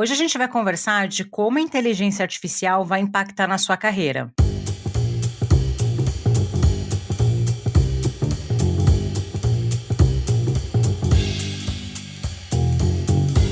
Hoje a gente vai conversar de como a inteligência artificial vai impactar na sua carreira.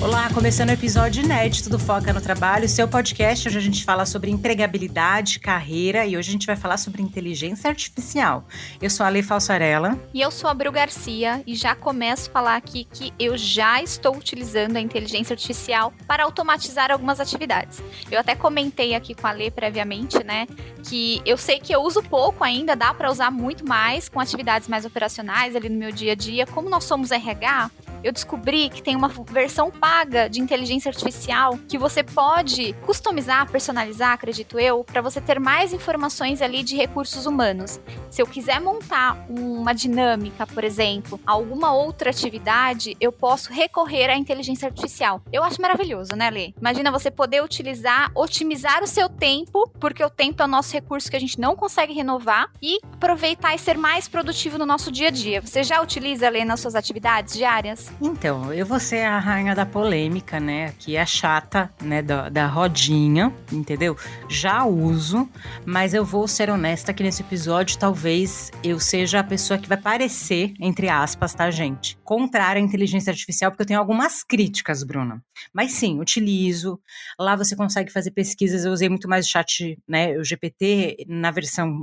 Olá, começando o episódio inédito do Foca no Trabalho, seu podcast onde a gente fala sobre empregabilidade, carreira e hoje a gente vai falar sobre inteligência artificial. Eu sou a Ale Falsarella. E eu sou a Bru Garcia e já começo a falar aqui que eu já estou utilizando a inteligência artificial para automatizar algumas atividades. Eu até comentei aqui com a Ale previamente, né, que eu sei que eu uso pouco ainda, dá para usar muito mais com atividades mais operacionais ali no meu dia a dia. Como nós somos RH, eu descobri que tem uma versão paga de inteligência artificial que você pode customizar, personalizar, acredito eu, para você ter mais informações ali de recursos humanos. Se eu quiser montar uma dinâmica, por exemplo, alguma outra atividade, eu posso recorrer à inteligência artificial. Eu acho maravilhoso, né, Lê? Imagina você poder utilizar, otimizar o seu tempo, porque o tempo é o nosso recurso que a gente não consegue renovar, e aproveitar e ser mais produtivo no nosso dia a dia. Você já utiliza, Lê, nas suas atividades diárias? Então, eu vou ser a rainha da polêmica, né? Aqui é a chata, né? Da rodinha, entendeu? Já uso, mas eu vou ser honesta que nesse episódio talvez eu seja a pessoa que vai parecer, entre aspas, tá, gente? Contrária à inteligência artificial, porque eu tenho algumas críticas, Bruna. Mas sim, utilizo. Lá você consegue fazer pesquisas. Eu usei muito mais o chat, né? O GPT na versão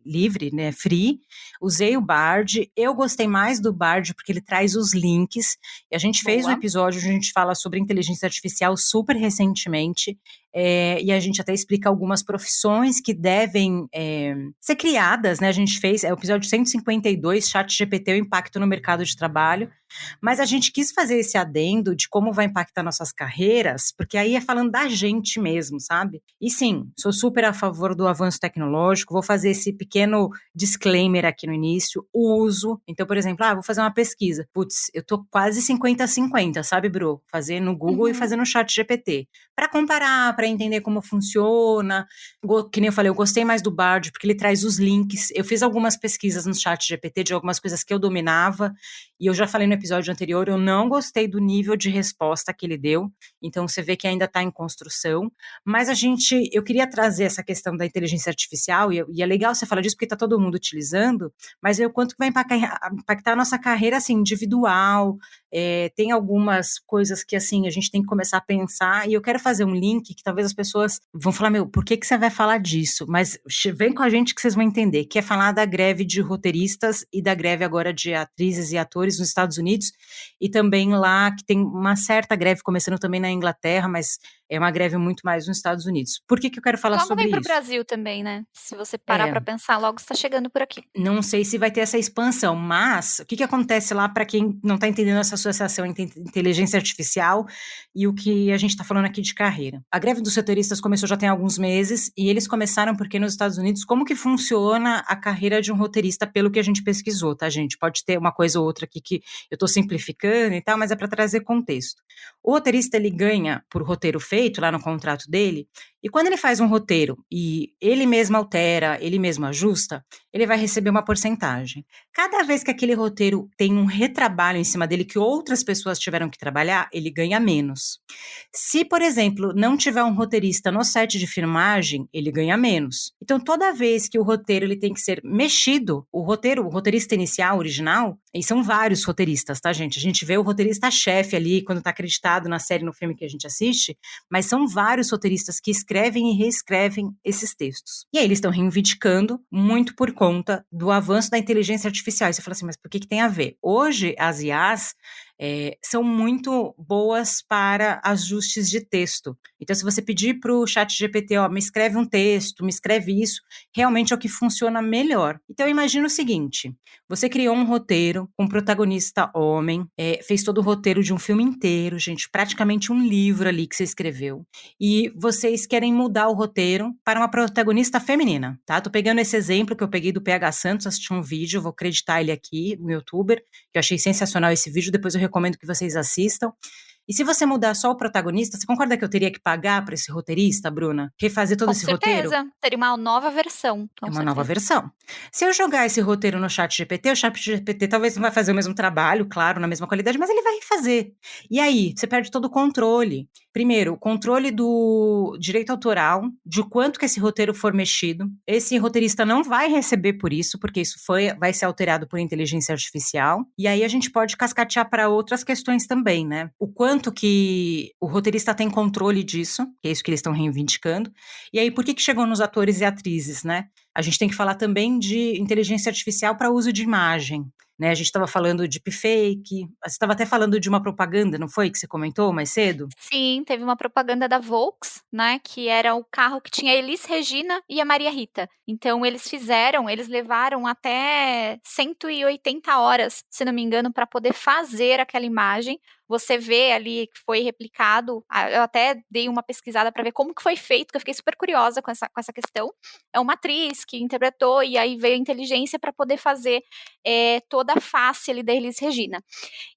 livre, né? Free. Usei o Bard. Eu gostei mais do Bard porque ele traz os links. E a gente fez um episódio onde a gente fala sobre inteligência artificial super recentemente, e a gente até explica algumas profissões que devem ser criadas, né? A gente fez, o episódio 152, ChatGPT, o impacto no mercado de trabalho, mas a gente quis fazer esse adendo de como vai impactar nossas carreiras, porque aí é falando da gente mesmo, sabe? E sim, sou super a favor do avanço tecnológico, vou fazer esse pequeno disclaimer aqui no início, uso. Então, por exemplo, vou fazer uma pesquisa. Putz, eu tô quase 50-50, sabe, Bru? Fazer no Google e fazer no ChatGPT. Para comparar, para entender como funciona. Que nem eu falei, eu gostei mais do Bard, porque ele traz os links. Eu fiz algumas pesquisas no ChatGPT de algumas coisas que eu dominava, e eu já falei no episódio anterior, eu não gostei do nível de resposta que ele deu, então você vê que ainda está em construção, mas eu queria trazer essa questão da inteligência artificial, e é legal você falar disso porque está todo mundo utilizando, mas ver o quanto que vai impactar a nossa carreira, assim, individual. Tem algumas coisas que, assim, a gente tem que começar a pensar, e eu quero fazer um link que talvez as pessoas vão falar, por que você vai falar disso? Mas vem com a gente que vocês vão entender, que é falar da greve de roteiristas e da greve agora de atrizes e atores nos Estados Unidos, e também lá que tem uma certa greve começando também na Inglaterra, mas é uma greve muito mais nos Estados Unidos. Por que eu quero falar Logo sobre vem pro isso? Brasil também, né? Se você parar para pensar, logo está chegando por aqui. Não sei se vai ter essa expansão, mas o que acontece lá para quem não está entendendo essa associação entre inteligência artificial e o que a gente está falando aqui de carreira? A greve dos roteiristas começou já tem alguns meses e eles começaram porque nos Estados Unidos, como que funciona a carreira de um roteirista pelo que a gente pesquisou, tá, gente? Pode ter uma coisa ou outra aqui que eu estou simplificando e tal, mas é para trazer contexto. O roteirista, ele ganha por roteiro feito lá no contrato dele, e quando ele faz um roteiro e ele mesmo altera, ele mesmo ajusta, ele vai receber uma porcentagem. Cada vez que aquele roteiro tem um retrabalho em cima dele que outras pessoas tiveram que trabalhar, ele ganha menos. Se, por exemplo, não tiver um roteirista no set de filmagem, ele ganha menos. Então, toda vez que o roteiro ele tem que ser mexido, o roteirista inicial, original, e são vários roteiristas, tá, gente? A gente vê o roteirista-chefe ali, quando está acreditado na série, no filme que a gente assiste, mas são vários roteiristas que escrevem e reescrevem esses textos. E aí eles estão reivindicando muito por conta do avanço da inteligência artificial. E você fala assim, mas por que tem a ver? Hoje, as IAs são muito boas para ajustes de texto. Então, se você pedir para o ChatGPT, me escreve um texto, me escreve isso, realmente é o que funciona melhor. Então, imagina o seguinte, você criou um roteiro com um protagonista homem, fez todo o roteiro de um filme inteiro, gente, praticamente um livro ali que você escreveu, e vocês querem mudar o roteiro para uma protagonista feminina, tá? Tô pegando esse exemplo que eu peguei do PH Santos, assisti um vídeo, vou acreditar ele aqui, um youtuber, que eu achei sensacional esse vídeo, depois eu recomendo que vocês assistam. E se você mudar só o protagonista, você concorda que eu teria que pagar para esse roteirista, Bruna? Refazer todo esse roteiro? Com certeza, teria uma nova versão. É uma nova versão. Se eu jogar esse roteiro no ChatGPT, o ChatGPT talvez não vai fazer o mesmo trabalho, claro, na mesma qualidade, mas ele vai refazer. E aí, você perde todo o controle. Primeiro, o controle do direito autoral, de quanto que esse roteiro for mexido. Esse roteirista não vai receber por isso, porque isso vai ser alterado por inteligência artificial. E aí a gente pode cascatear para outras questões também, né? O quanto que o roteirista tem controle disso, que é isso que eles estão reivindicando. E aí, por que chegou nos atores e atrizes, né? A gente tem que falar também de inteligência artificial para uso de imagem, né? A gente estava falando de deepfake, você estava até falando de uma propaganda, não foi, que você comentou mais cedo? Sim, teve uma propaganda da Volks, né, que era o carro que tinha a Elis Regina e a Maria Rita. Então eles levaram até 180 horas, se não me engano, para poder fazer aquela imagem. Você vê ali que foi replicado, eu até dei uma pesquisada para ver como que foi feito, que eu fiquei super curiosa com essa questão. É uma atriz que interpretou e aí veio a inteligência para poder fazer toda a face ali da Elis Regina.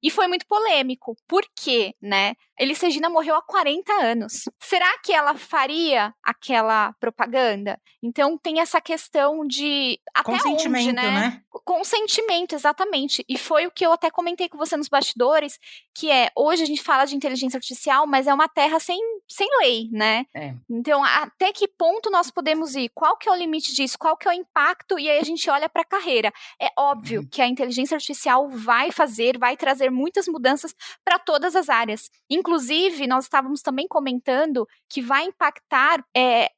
E foi muito polêmico, porque, né, Elis Regina morreu há 40 anos. Será que ela faria aquela propaganda? Então tem essa questão de até onde, né? Consentimento, exatamente. E foi o que eu até comentei com você nos bastidores, que hoje a gente fala de inteligência artificial, mas é uma terra sem lei, né? Então, até que ponto nós podemos ir? Qual que é o limite disso? Qual que é o impacto? E aí a gente olha para a carreira. É óbvio que a inteligência artificial vai trazer muitas mudanças para todas as áreas. Inclusive, nós estávamos também comentando que vai impactar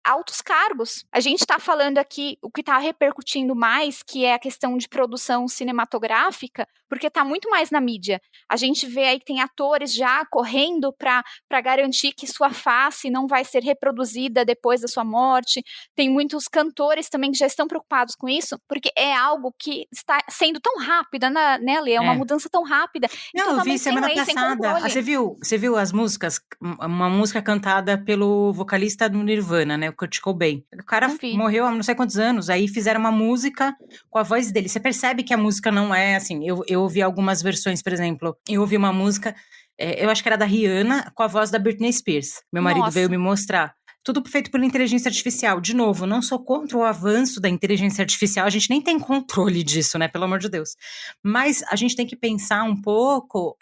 altos cargos. A gente está falando aqui, o que está repercutindo mais, que é a questão de produção cinematográfica, porque está muito mais na mídia. A gente vê aí que tem atores já correndo para garantir que sua face não vai ser reproduzida depois da sua morte. Tem muitos cantores também que já estão preocupados com isso, porque é algo que está sendo tão rápida, né, Lê? É uma mudança tão rápida. Não, eu vi semana passada. Você viu as músicas? Uma música cantada pelo vocalista do Nirvana, né? O Kurt Cobain. O cara morreu há não sei quantos anos, aí fizeram uma música com a voz dele. Você percebe que a música não é assim. Eu ouvi algumas versões, por exemplo. Eu ouvi uma música, eu acho que era da Rihanna, com a voz da Britney Spears. Meu marido veio me mostrar. Tudo feito por inteligência artificial. De novo, não sou contra o avanço da inteligência artificial, a gente nem tem controle disso, né? Pelo amor de Deus. Mas a gente tem que pensar um pouco,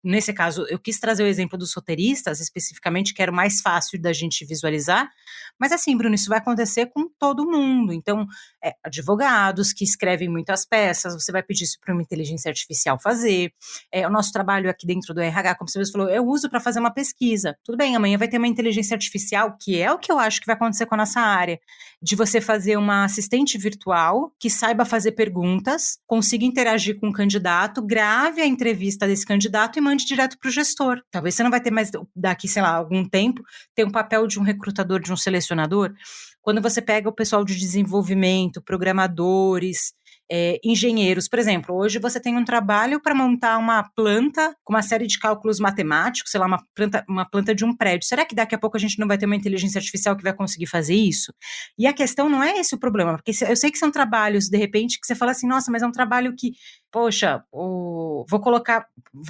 nesse caso, eu quis trazer o exemplo dos roteiristas, especificamente, que era o mais fácil da gente visualizar, mas assim, Bruno, isso vai acontecer com todo mundo. Então, advogados que escrevem muitas peças, você vai pedir isso para uma inteligência artificial fazer. O nosso trabalho aqui dentro do RH, como você falou, eu uso para fazer uma pesquisa. Tudo bem, amanhã vai ter uma inteligência artificial, que é o que eu acho que vai acontecer com a nossa área, de você fazer uma assistente virtual que saiba fazer perguntas, consiga interagir com o candidato, grave a entrevista desse candidato e mande direto para o gestor. Talvez você não vai ter mais, daqui, sei lá, algum tempo, ter um papel de um recrutador, de um selecionador. Quando você pega o pessoal de desenvolvimento, programadores, engenheiros, por exemplo, hoje você tem um trabalho para montar uma planta com uma série de cálculos matemáticos, sei lá, uma planta de um prédio. Será que daqui a pouco a gente não vai ter uma inteligência artificial que vai conseguir fazer isso? E a questão não é esse o problema, porque eu sei que são trabalhos, de repente, que você fala assim, nossa, mas é um trabalho que, poxa, vou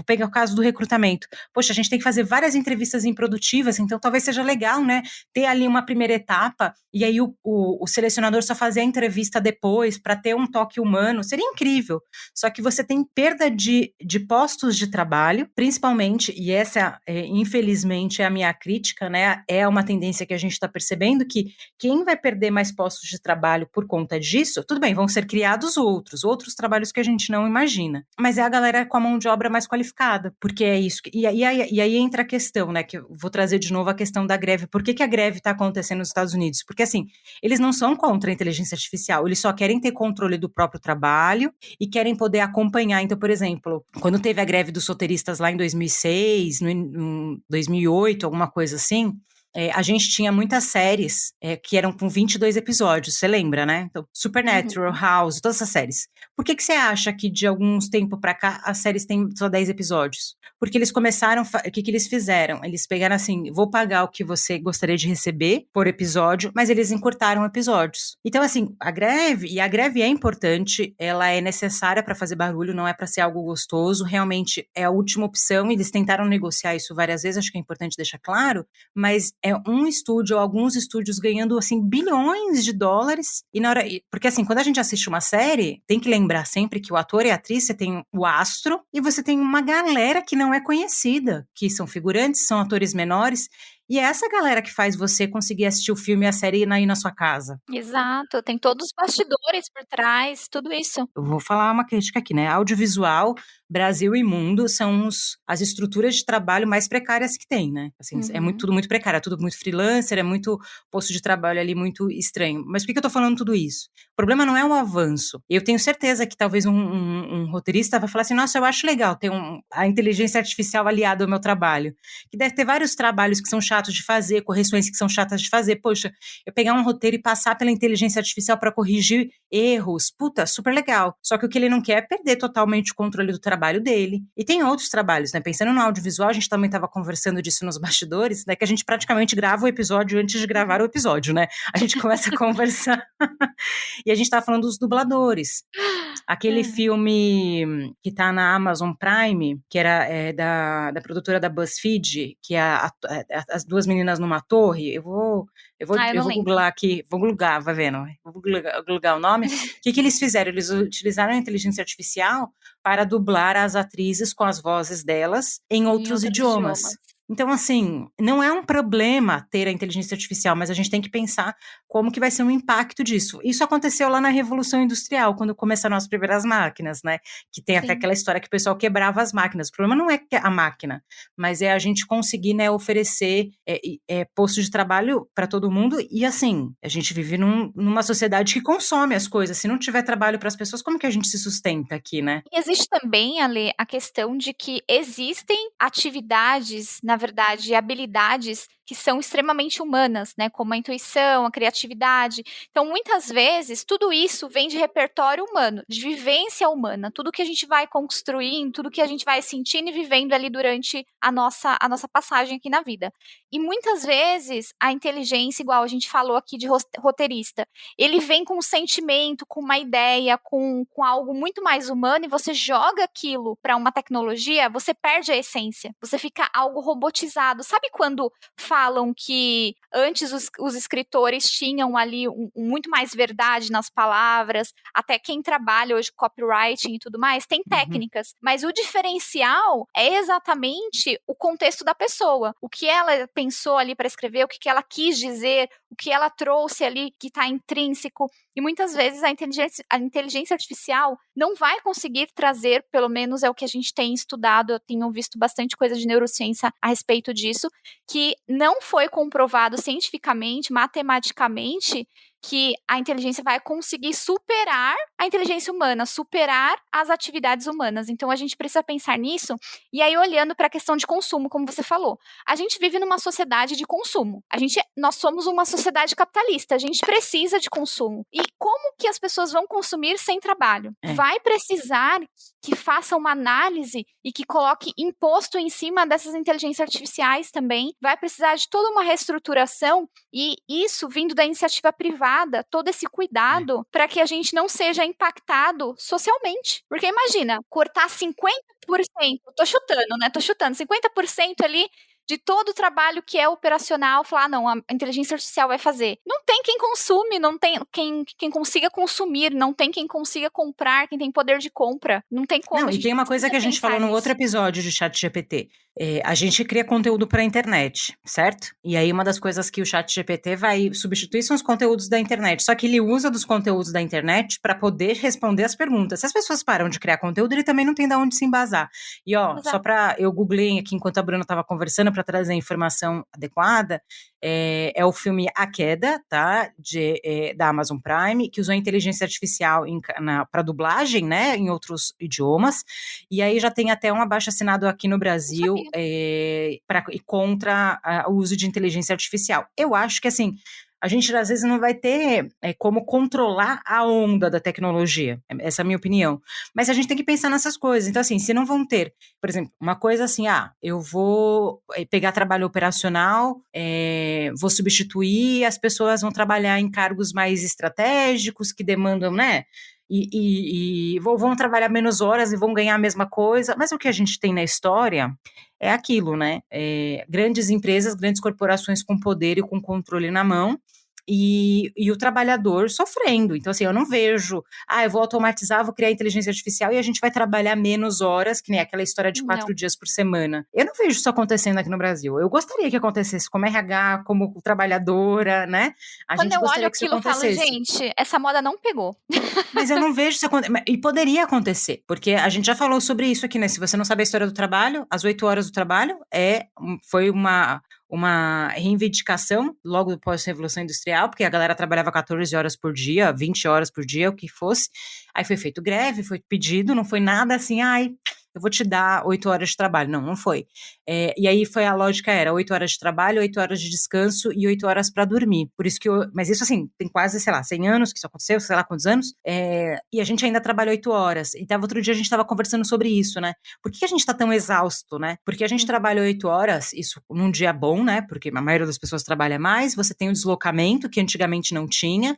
pegar o caso do recrutamento. Poxa, a gente tem que fazer várias entrevistas improdutivas, então talvez seja legal, né, ter ali uma primeira etapa e aí o selecionador só fazer a entrevista depois para ter um toque humano, seria incrível. Só que você tem perda de postos de trabalho, principalmente, e essa, infelizmente, é a minha crítica, né, é uma tendência que a gente está percebendo, que quem vai perder mais postos de trabalho por conta disso, tudo bem, vão ser criados outros trabalhos que a gente não imagina, mas é a galera com a mão de obra mais qualificada, porque é isso, e aí entra a questão, né, que eu vou trazer de novo a questão da greve. Por que a greve está acontecendo nos Estados Unidos? Porque assim, eles não são contra a inteligência artificial, eles só querem ter controle do próprio trabalho e querem poder acompanhar. Então, por exemplo, quando teve a greve dos roteiristas lá em 2006, em 2008, alguma coisa assim, a gente tinha muitas séries que eram com 22 episódios, você lembra, né? Então, Supernatural, House, todas essas séries. Por que você acha que de alguns tempos pra cá as séries têm só 10 episódios? Porque eles começaram, o que eles fizeram? Eles pegaram assim, vou pagar o que você gostaria de receber por episódio, mas eles encurtaram episódios. Então assim, a greve é importante, ela é necessária para fazer barulho, não é para ser algo gostoso, realmente é a última opção, eles tentaram negociar isso várias vezes, acho que é importante deixar claro, mas é um estúdio ou alguns estúdios ganhando assim bilhões de dólares, e na hora, porque assim, quando a gente assiste uma série, tem que lembrar sempre que o ator e a atriz, você tem o astro e você tem uma galera que não é conhecida, que são figurantes, são atores menores, e é essa galera que faz você conseguir assistir o filme e a série aí na sua casa. Exato, tem todos os bastidores por trás, tudo isso. Eu vou falar uma crítica aqui, né? Audiovisual, Brasil e mundo são as estruturas de trabalho mais precárias que tem, né? Assim, é tudo muito precário, é tudo muito freelancer, é muito posto de trabalho ali muito estranho. Mas por que eu tô falando tudo isso? O problema não é o avanço. Eu tenho certeza que talvez um roteirista vai falar assim, nossa, eu acho legal ter a inteligência artificial aliada ao meu trabalho. Que deve ter vários trabalhos que são chatos de fazer, correções que são chatas de fazer. Poxa, eu pegar um roteiro e passar pela inteligência artificial para corrigir erros, puta, super legal. Só que o que ele não quer é perder totalmente o controle do trabalho dele. E tem outros trabalhos, né? Pensando no audiovisual, a gente também estava conversando disso nos bastidores, né? Que a gente praticamente grava o episódio antes de gravar o episódio, né? A gente começa a conversar e a gente estava falando dos dubladores. Aquele filme que tá na Amazon Prime, que era da produtora da BuzzFeed, que é as duas meninas numa torre, eu vou googlar aqui, vou googlar, vai vendo, vou googlar o nome. O que eles fizeram? Eles utilizaram a inteligência artificial para dublar as atrizes com as vozes delas em outros idiomas. Então, assim, não é um problema ter a inteligência artificial, mas a gente tem que pensar como que vai ser o impacto disso. Isso aconteceu lá na Revolução Industrial, quando começaram as primeiras máquinas, né? Que tem até aquela história que o pessoal quebrava as máquinas. O problema não é a máquina, mas é a gente conseguir, né, oferecer posto de trabalho para todo mundo. E, assim, a gente vive numa sociedade que consome as coisas. Se não tiver trabalho para as pessoas, como que a gente se sustenta aqui, né? E existe também, Ale, a questão de que existem atividades, na verdade, habilidades que são extremamente humanas, né? Como a intuição, a criatividade. Então, muitas vezes, tudo isso vem de repertório humano, de vivência humana. Tudo que a gente vai construindo, tudo que a gente vai sentindo e vivendo ali durante a nossa passagem aqui na vida. E muitas vezes, a inteligência, igual a gente falou aqui de roteirista, ele vem com um sentimento, com uma ideia, com algo muito mais humano, e você joga aquilo para uma tecnologia, você perde a essência. Você fica algo robotizado. Sabe quando falam que antes os escritores tinham ali muito mais verdade nas palavras, até quem trabalha hoje copywriting e tudo mais, tem técnicas, mas o diferencial é exatamente o contexto da pessoa, o que ela pensou ali para escrever, o que ela quis dizer, o que ela trouxe ali que está intrínseco, e muitas vezes a inteligência artificial não vai conseguir trazer, pelo menos é o que a gente tem estudado, eu tenho visto bastante coisa de neurociência a respeito disso, que não foi comprovado cientificamente, matematicamente, que a inteligência vai conseguir superar a inteligência humana, superar as atividades humanas. Então a gente precisa pensar nisso, e aí olhando para a questão de consumo, como você falou. A gente vive numa sociedade de consumo. Nós somos uma sociedade capitalista, a gente precisa de consumo. E como que as pessoas vão consumir sem trabalho? Vai precisar que faça uma análise e que coloque imposto em cima dessas inteligências artificiais também. Vai precisar de toda uma reestruturação, e isso vindo da iniciativa privada, todo esse cuidado para que a gente não seja impactado socialmente. Porque imagina, cortar 50%, tô chutando, né? 50% ali de todo o trabalho que é operacional, falar, não, a inteligência artificial vai fazer. Não tem quem consome, não tem quem consiga consumir, não tem quem consiga comprar, quem tem poder de compra. Não tem como. Não, e tem uma coisa que a gente falou no outro episódio de ChatGPT. A gente cria conteúdo para a internet, certo? E aí uma das coisas que o ChatGPT vai substituir são os conteúdos da internet. Só que ele usa dos conteúdos da internet para poder responder as perguntas. Se as pessoas param de criar conteúdo, ele também não tem de onde se embasar. E só para eu googlei aqui enquanto a Bruna estava conversando para trazer a informação adequada, é o filme A Queda, tá? da Amazon Prime, que usou inteligência artificial para dublagem, né, em outros idiomas, e aí já tem até um abaixo-assinado aqui no Brasil contra o uso de inteligência artificial. Eu acho que, assim, a gente às vezes não vai ter como controlar a onda da tecnologia, essa é a minha opinião. Mas a gente tem que pensar nessas coisas. Então, assim, se não vão ter, por exemplo, uma coisa assim, eu vou pegar trabalho operacional, vou substituir, as pessoas vão trabalhar em cargos mais estratégicos, que demandam, né? E vão trabalhar menos horas e vão ganhar a mesma coisa. Mas o que a gente tem na história é aquilo, né? Grandes empresas, grandes corporações com poder e com controle na mão, e o trabalhador sofrendo. Então, assim, eu não vejo, eu vou automatizar, vou criar inteligência artificial e a gente vai trabalhar menos horas, que nem aquela história de 4 dias por semana. Eu não vejo isso acontecendo aqui no Brasil. Eu gostaria que acontecesse como RH, como trabalhadora, né? Quando eu olho aquilo, eu falo, gente, essa moda não pegou. Mas eu não vejo isso acontecer. E poderia acontecer, porque a gente já falou sobre isso aqui, né? Se você não sabe a história do trabalho, as 8 horas do trabalho foi uma reivindicação logo após a Revolução Industrial, porque a galera trabalhava 14 horas por dia, 20 horas por dia, o que fosse. Aí foi feito greve, foi pedido, não foi nada assim, eu vou te dar 8 horas de trabalho. Não, não foi. E aí a lógica era 8 horas de trabalho, 8 horas de descanso e 8 horas para dormir. Por isso que mas isso assim, tem quase, sei lá, 100 anos que isso aconteceu, sei lá quantos anos, e a gente ainda trabalha 8 horas. E outro dia a gente estava conversando sobre isso, né? Por que a gente está tão exausto, né? Porque a gente trabalha 8 horas, isso num dia bom, né? Porque a maioria das pessoas trabalha mais, você tem o deslocamento que antigamente não tinha,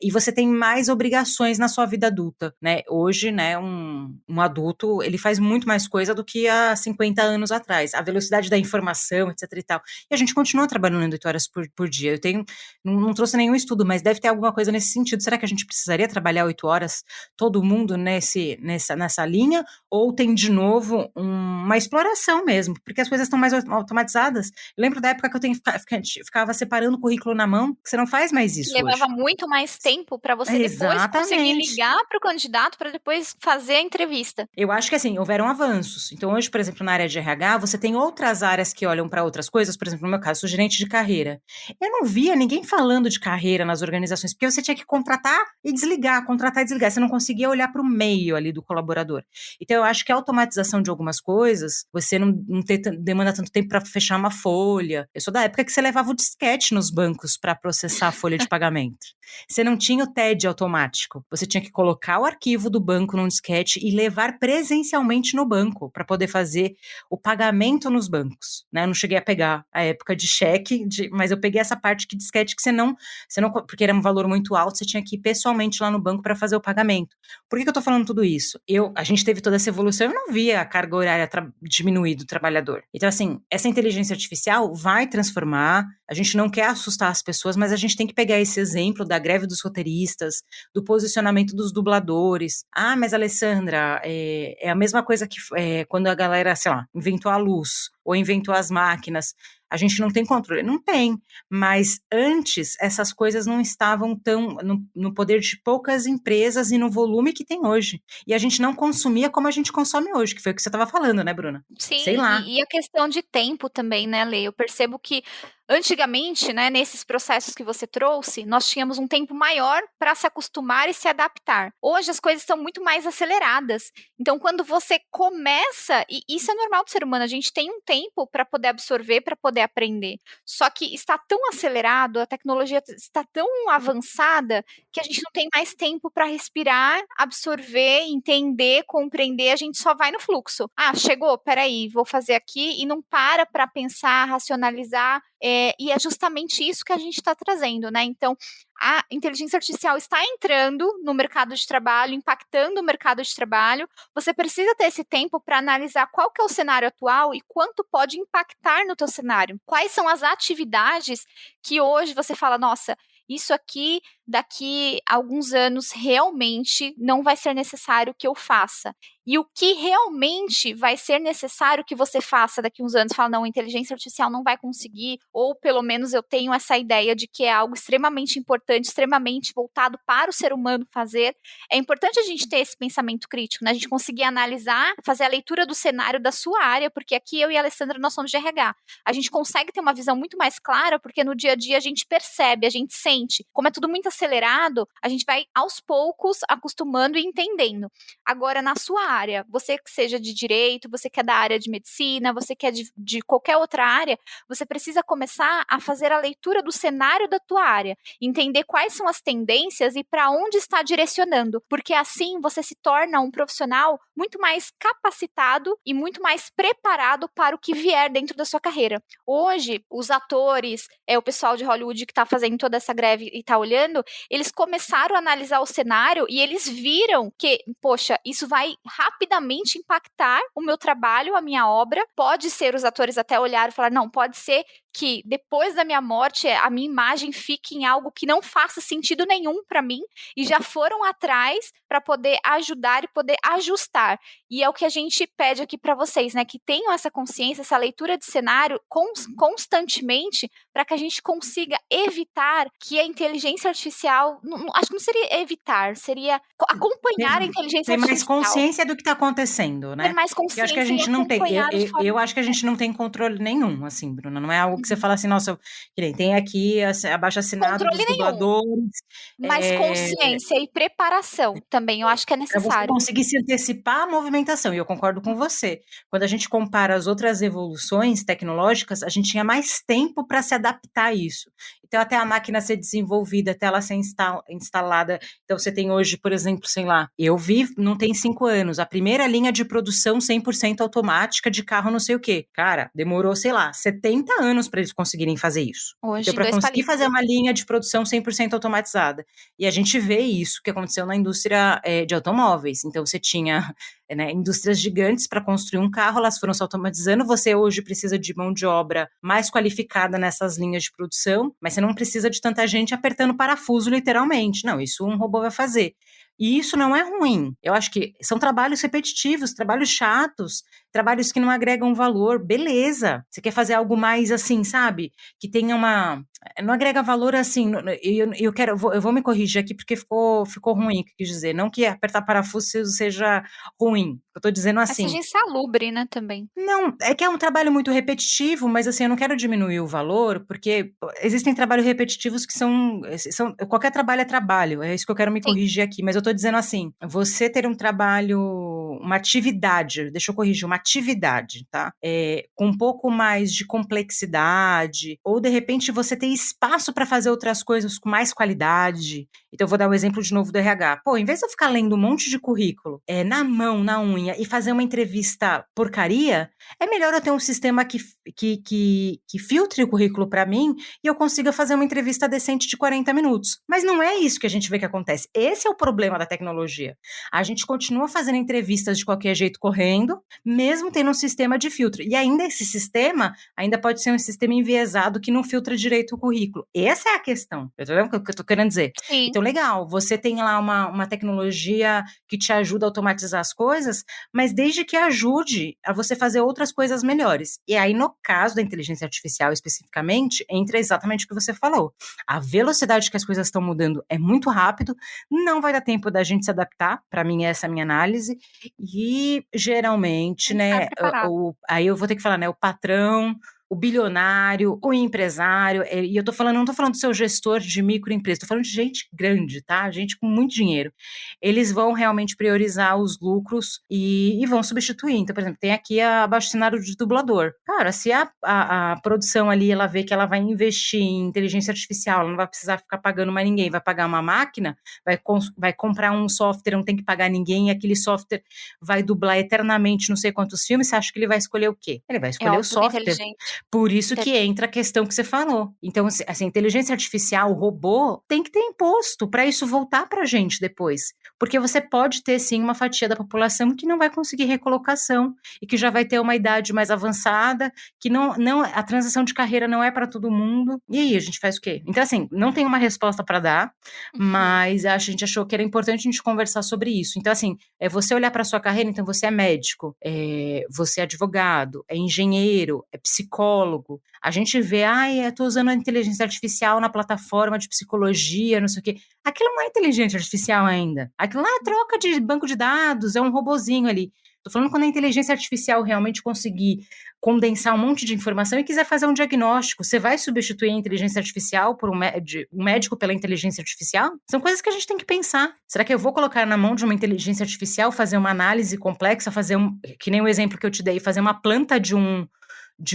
e você tem mais obrigações na sua vida adulta, né? Hoje, né, um adulto, ele faz muito mais coisa do que há 50 anos atrás. A velocidade da informação, etc e tal. E a gente continua trabalhando 8 horas por dia. Eu não trouxe nenhum estudo, mas deve ter alguma coisa nesse sentido. Será que a gente precisaria trabalhar 8 horas, todo mundo nessa linha? Ou tem, de novo, uma exploração mesmo? Porque as coisas estão mais automatizadas. Eu lembro da época que ficava separando o currículo na mão, que você não faz mais isso hoje. Levava muito mais tempo para você depois conseguir ligar para o candidato para depois fazer a entrevista. Eu acho que, assim, houveram avanços. Então, hoje, por exemplo, na área de RH, você tem outras áreas que olham para outras coisas. Por exemplo, no meu caso, sou gerente de carreira. Eu não via ninguém falando de carreira nas organizações, porque você tinha que contratar e desligar, contratar e desligar. Você não conseguia olhar para o meio ali do colaborador. Então, eu acho que a automatização de algumas coisas, você não demanda tanto tempo para fechar uma folha. Eu sou da época que você levava o disquete nos bancos para processar a folha de pagamento. Você não tinha o TED automático. Você tinha que colocar o arquivo do banco num disquete e levar presencialmente no banco para poder fazer o pagamento nos bancos, né? Eu não cheguei a pegar a época de cheque, mas eu peguei essa parte que disquete que você não, porque era um valor muito alto, você tinha que ir pessoalmente lá no banco para fazer o pagamento. Por que eu tô falando tudo isso? A gente teve toda essa evolução, eu não via a carga horária diminuir do trabalhador. Então, assim, essa inteligência artificial vai transformar, a gente não quer assustar as pessoas, mas a gente tem que pegar esse exemplo da greve dos roteiristas, do posicionamento dos dubladores. Mas Alessandra, é a mesma coisa que quando a galera, sei lá, inventou a luz ou inventou as máquinas. A gente não tem controle. Não tem, mas antes essas coisas não estavam tão no poder de poucas empresas e no volume que tem hoje. E a gente não consumia como a gente consome hoje, que foi o que você estava falando, né, Bruna? Sim, sei lá. E a questão de tempo também, né, Lê? Eu percebo que antigamente, né, nesses processos que você trouxe, nós tínhamos um tempo maior para se acostumar e se adaptar. Hoje as coisas estão muito mais aceleradas. Então, quando você começa, e isso é normal do ser humano, a gente tem um tempo para poder absorver, para poder aprender. Só que está tão acelerado, a tecnologia está tão avançada que a gente não tem mais tempo para respirar, absorver, entender, compreender, a gente só vai no fluxo. Chegou, peraí, vou fazer aqui, e não para pensar, racionalizar, e é justamente isso que a gente está trazendo, né? Então, a inteligência artificial está entrando no mercado de trabalho, impactando o mercado de trabalho. Você precisa ter esse tempo para analisar qual que é o cenário atual e quanto pode impactar no teu cenário. Quais são as atividades que hoje você fala, nossa, isso aqui daqui a alguns anos realmente não vai ser necessário que eu faça. E o que realmente vai ser necessário que você faça daqui a uns anos, fala, não, a inteligência artificial não vai conseguir, ou pelo menos eu tenho essa ideia de que é algo extremamente importante, extremamente voltado para o ser humano fazer. É importante a gente ter esse pensamento crítico, né? A gente conseguir analisar, fazer a leitura do cenário da sua área, porque aqui eu e a Alessandra, nós somos de RH. A gente consegue ter uma visão muito mais clara, porque no dia a dia a gente percebe, a gente sente. Como é tudo muito acelerado, a gente vai aos poucos acostumando e entendendo. Agora, na sua área, você que seja de direito, você que é da área de medicina, você que é de qualquer outra área, você precisa começar a fazer a leitura do cenário da tua área, entender quais são as tendências e para onde está direcionando, porque assim você se torna um profissional muito mais capacitado e muito mais preparado para o que vier dentro da sua carreira. Hoje, os atores, o pessoal de Hollywood que está fazendo toda essa greve e está olhando, eles começaram a analisar o cenário e eles viram que, poxa, isso vai rapidamente impactar o meu trabalho, a minha obra. Pode ser, os atores até olharam e falaram, não, pode ser que depois da minha morte a minha imagem fique em algo que não faça sentido nenhum para mim, e já foram atrás para poder ajudar e poder ajustar. E é o que a gente pede aqui para vocês, né, que tenham essa consciência, essa leitura de cenário constantemente, para que a gente consiga evitar que a inteligência artificial, acho que não seria evitar, seria acompanhar a inteligência Ter mais artificial. consciência do que está acontecendo, né? Ter mais Porque eu acho que a consciência e gente não tem. acompanhar de forma. Eu acho que a gente não tem controle nenhum, assim, Bruna. Não é algo que você fala assim, nossa, que nem tem aqui abaixo-assinado Controle dos nenhum. dubladores. Mas consciência e preparação também, eu acho que é Para você necessário. conseguir se antecipar à movimentação, e eu concordo com você. Quando a gente compara as outras evoluções tecnológicas, a gente tinha mais tempo para se adaptar a isso. Então, até a máquina ser desenvolvida, até ela ser instalada. Então, você tem hoje, por exemplo, sei lá, eu vi, não tem 5 anos, a primeira linha de produção 100% automática de carro não sei o quê. Cara, demorou, sei lá, 70 anos para eles conseguirem fazer isso. Hoje, Então, para conseguir palitos. fazer uma linha de produção 100% automatizada. E a gente vê isso que aconteceu na indústria de automóveis. Então, você tinha indústrias gigantes para construir um carro, elas foram se automatizando. Você hoje precisa de mão de obra mais qualificada nessas linhas de produção, mas você não precisa de tanta gente apertando parafuso, literalmente. Não, isso um robô vai fazer. E isso não é ruim. Eu acho que são trabalhos repetitivos, trabalhos chatos, trabalhos que não agregam valor. Beleza. Você quer fazer algo mais assim, sabe? Que tenha uma... Não agrega valor assim. Eu vou me corrigir aqui porque ficou ruim o que eu quis dizer. Não que apertar parafuso seja ruim. Eu tô dizendo assim. Seja insalubre, né, também. Não, é que é um trabalho muito repetitivo, mas assim, eu não quero diminuir o valor, porque existem trabalhos repetitivos que são qualquer trabalho é trabalho, é isso que eu quero me corrigir aqui, mas eu tô dizendo assim, você ter um trabalho, uma atividade, deixa eu corrigir, uma atividade, tá? Com um pouco mais de complexidade, ou de repente você ter espaço para fazer outras coisas com mais qualidade. Então eu vou dar o exemplo de novo do RH. Pô, em vez de eu ficar lendo um monte de currículo, na mão, na unha, e fazer uma entrevista porcaria, é melhor eu ter um sistema que filtre o currículo para mim e eu consiga fazer uma entrevista decente de 40 minutos. Mas não é isso que a gente vê que acontece. Esse é o problema da tecnologia. A gente continua fazendo entrevistas de qualquer jeito correndo, mesmo tendo um sistema de filtro. E ainda esse sistema ainda pode ser um sistema enviesado que não filtra direito o currículo. Essa é a questão. Entendeu o que eu tô querendo dizer? Sim. Então, legal, você tem lá uma tecnologia que te ajuda a automatizar as coisas, mas desde que ajude a você fazer outras coisas melhores. E aí, no caso da inteligência artificial especificamente, entra exatamente o que você falou. A velocidade que as coisas estão mudando é muito rápido, não vai dar tempo da gente se adaptar, para mim essa é a minha análise, e geralmente, né, aí eu vou ter que falar, né, o patrão, o bilionário, o empresário, e eu não tô falando do seu gestor de microempresa, tô falando de gente grande, tá? Gente com muito dinheiro. Eles vão realmente priorizar os lucros e vão substituir. Então, por exemplo, tem aqui abaixo-assinado de dublador. Cara, se a produção ali, ela vê que ela vai investir em inteligência artificial, ela não vai precisar ficar pagando mais ninguém, vai pagar uma máquina, vai comprar um software, não tem que pagar ninguém, e aquele software vai dublar eternamente não sei quantos filmes, você acha que ele vai escolher o quê? Ele vai escolher o software. Por isso que entra a questão que você falou. Então, assim, inteligência artificial, o robô, tem que ter imposto para isso voltar para a gente depois. Porque você pode ter, sim, uma fatia da população que não vai conseguir recolocação e que já vai ter uma idade mais avançada, que a transição de carreira não é para todo mundo. E aí, a gente faz o quê? Então, assim, não tem uma resposta para dar, mas a gente achou que era importante a gente conversar sobre isso. Então, assim, você olhar para sua carreira, então você é médico, você é advogado, é engenheiro, é psicólogo. A gente vê, eu tô usando a inteligência artificial na plataforma de psicologia, não sei o quê. Aquilo não é inteligência artificial ainda. Aquilo lá é troca de banco de dados, é um robozinho ali. Tô falando quando a inteligência artificial realmente conseguir condensar um monte de informação e quiser fazer um diagnóstico. Você vai substituir a inteligência artificial por um médico pela inteligência artificial? São coisas que a gente tem que pensar. Será que eu vou colocar na mão de uma inteligência artificial, fazer uma análise complexa, que nem o exemplo que eu te dei, fazer uma planta de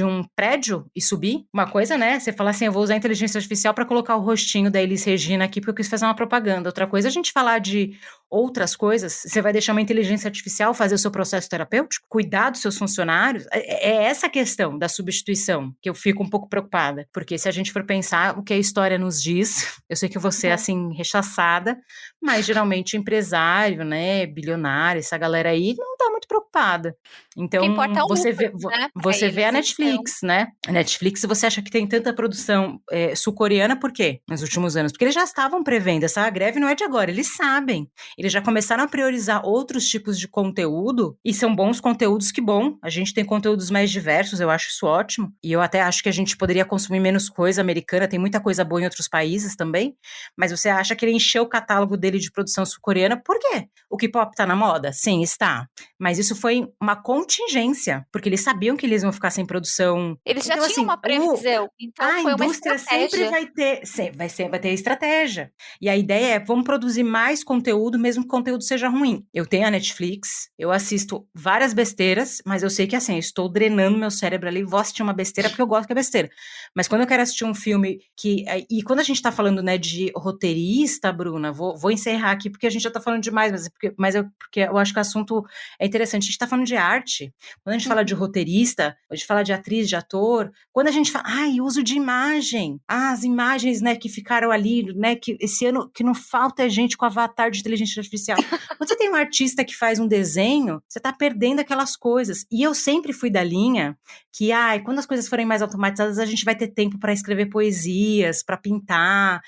um prédio e subir? Uma coisa, né? Você fala assim, eu vou usar a inteligência artificial para colocar o rostinho da Elis Regina aqui porque eu quis fazer uma propaganda. Outra coisa é a gente falar de outras coisas. Você vai deixar uma inteligência artificial fazer o seu processo terapêutico? Cuidar dos seus funcionários? É essa questão da substituição que eu fico um pouco preocupada. Porque se a gente for pensar o que a história nos diz, eu sei que você é assim, rechaçada, mas geralmente empresário, né, bilionário, essa galera aí não tá muito preocupada. Então, o que importa é o você lucro, vê, né, você vê a Netflix, né? A Netflix, você acha que tem tanta produção sul-coreana, por quê? Nos últimos anos? Porque eles já estavam prevendo, essa greve não é de agora, eles sabem. Eles já começaram a priorizar outros tipos de conteúdo, e são bons conteúdos, que bom. A gente tem conteúdos mais diversos, eu acho isso ótimo. E eu até acho que a gente poderia consumir menos coisa americana, tem muita coisa boa em outros países também. Mas você acha que ele encheu o catálogo dele de produção sul-coreana, por quê? O K-pop tá na moda? Sim, está. Mas isso foi uma contingência, porque eles sabiam que eles iam ficar sem produção. Eles já Então, tinham assim, uma previsão, então a foi uma indústria sempre estratégia. vai ter estratégia. E a ideia é, vamos produzir mais conteúdo, mesmo que o conteúdo seja ruim. Eu tenho a Netflix, eu assisto várias besteiras, mas eu sei que, assim, eu estou drenando meu cérebro ali, vou assistir uma besteira porque eu gosto que é besteira. Mas quando eu quero assistir um filme e quando a gente tá falando, né, de roteirista, Bruna, vou encerrar aqui porque a gente já tá falando demais, porque eu acho que o assunto é interessante. A gente tá falando de arte. Quando a gente fala de roteirista, a gente fala de atriz, de ator, quando a gente fala, uso de imagem, as imagens, né, que ficaram ali, né, que esse ano, que não falta é gente com avatar de inteligência artificial. Quando você tem um artista que faz um desenho, você tá perdendo aquelas coisas. E eu sempre fui da linha que, quando as coisas forem mais automatizadas, a gente vai ter tempo para escrever poesias, para pintar.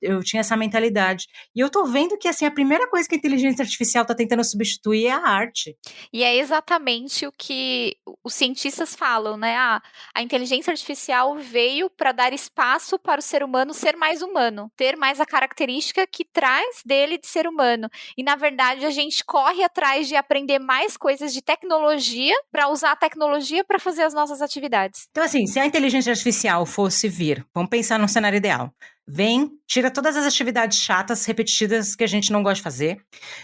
Eu tinha essa mentalidade. E eu tô vendo que, assim, a primeira coisa que a inteligência artificial tá tentando substituir é a arte. E é exatamente o que os cientistas falam, né? A inteligência artificial veio para dar espaço para o ser humano ser mais humano, ter mais a característica que traz dele de ser humano. E, na verdade, a gente corre atrás de aprender mais coisas de tecnologia para usar a tecnologia para fazer as nossas atividades. Então, assim, se a inteligência artificial fosse vir, vamos pensar num cenário ideal. Vem, tira todas as atividades chatas, repetidas que a gente não gosta de fazer.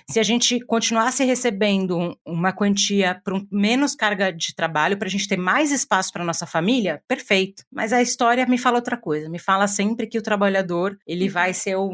Se a gente continuasse recebendo uma quantia por menos carga de trabalho, para a gente ter mais espaço para nossa família, perfeito. Mas a história me fala outra coisa. Me fala sempre que o trabalhador, ele vai ser o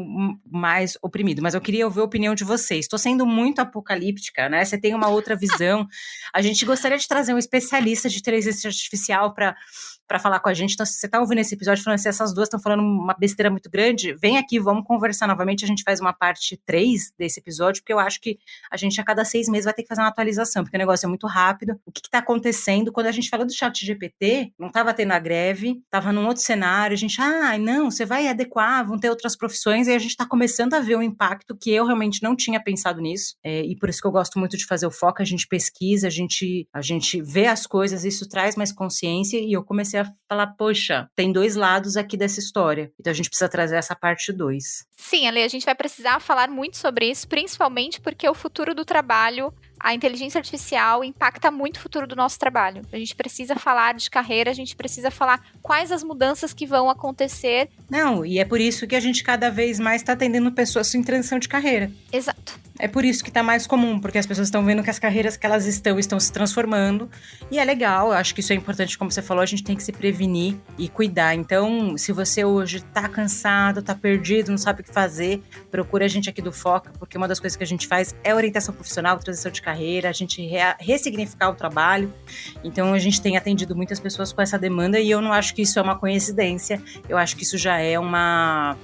mais oprimido. Mas eu queria ouvir a opinião de vocês. Estou sendo muito apocalíptica, né? Você tem uma outra visão. A gente gostaria de trazer um especialista de inteligência artificial para falar com a gente. Então, se você está ouvindo esse episódio falando assim, essas duas estão falando uma besteira muito grande, vem aqui, vamos conversar novamente, a gente faz uma parte 3 desse episódio, porque eu acho que a gente a cada 6 meses vai ter que fazer uma atualização, porque o negócio é muito rápido. O que está acontecendo? Quando a gente falou do ChatGPT, não estava tendo a greve, estava num outro cenário, a gente, não, você vai adequar, vão ter outras profissões, e a gente está começando a ver um impacto que eu realmente não tinha pensado nisso, e por isso que eu gosto muito de fazer o foco, a gente pesquisa, a gente vê as coisas, isso traz mais consciência, e eu comecei a falar, poxa, tem dois lados aqui dessa história, então a gente precisa trazer essa parte 2. Sim, Ale, a gente vai precisar falar muito sobre isso, principalmente porque o futuro do trabalho, a inteligência artificial impacta muito o futuro do nosso trabalho. A gente precisa falar de carreira, a gente precisa falar quais as mudanças que vão acontecer. Não, e é por isso que a gente cada vez mais está atendendo pessoas em transição de carreira. Exato. É por isso que tá mais comum, porque as pessoas estão vendo que as carreiras que elas estão se transformando, e é legal, eu acho que isso é importante, como você falou, a gente tem que se prevenir e cuidar. Então, se você hoje tá cansado, tá perdido, não sabe o que fazer, procura a gente aqui do Foca, porque uma das coisas que a gente faz é orientação profissional, transição de carreira, a gente ressignificar o trabalho. Então, a gente tem atendido muitas pessoas com essa demanda e eu não acho que isso é uma coincidência. Eu acho que isso já é uma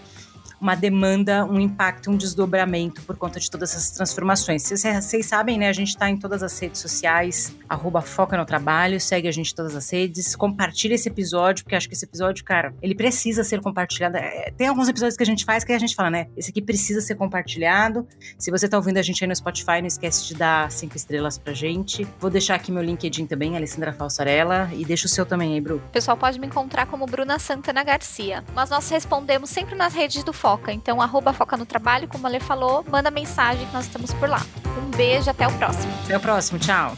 demanda, um impacto, um desdobramento por conta de todas essas transformações. Vocês sabem, né? A gente está em todas as redes sociais, @Foca no Trabalho, segue a gente em todas as redes, compartilha esse episódio, porque acho que esse episódio, cara, ele precisa ser compartilhado. Tem alguns episódios que a gente faz que a gente fala, né? Esse aqui precisa ser compartilhado. Se você tá ouvindo a gente aí no Spotify, não esquece de dar 5 estrelas pra gente. Vou deixar aqui meu LinkedIn também, Alessandra Falsarella, e deixa o seu também aí, Bru. O pessoal pode me encontrar como Bruna Santana Garcia, mas nós respondemos sempre nas redes do Foca. Então, @Foca no Trabalho, como a Lê falou, manda mensagem que nós estamos por lá. Um beijo, até o próximo. Até o próximo, tchau.